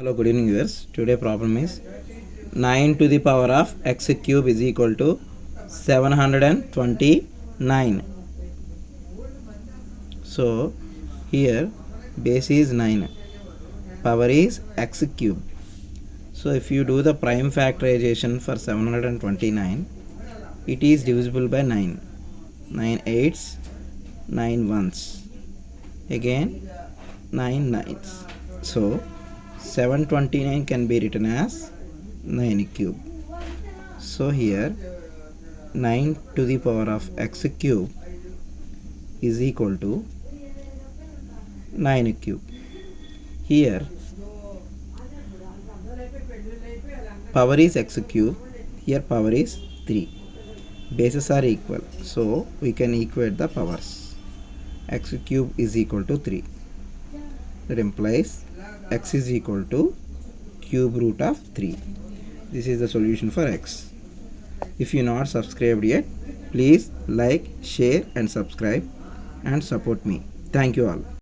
Hello, good evening viewers. Today problem is 9 to the power of x cube is equal to 729. So here base is 9, power is x cube. So if you do the prime factorization for 729, it is divisible by 9. 9 eights, 9 ones, again 9 nines. So 729 can be written as 9 cube. So here 9 to the power of x cube is equal to 9 cube. Here power is x cube, here power is 3. Bases are equal, so we can equate the powers. X cube is equal to 3. That implies x is equal to cube root of 3. This is the solution for x. If you not subscribed yet, please like, share and subscribe and support me. Thank you all.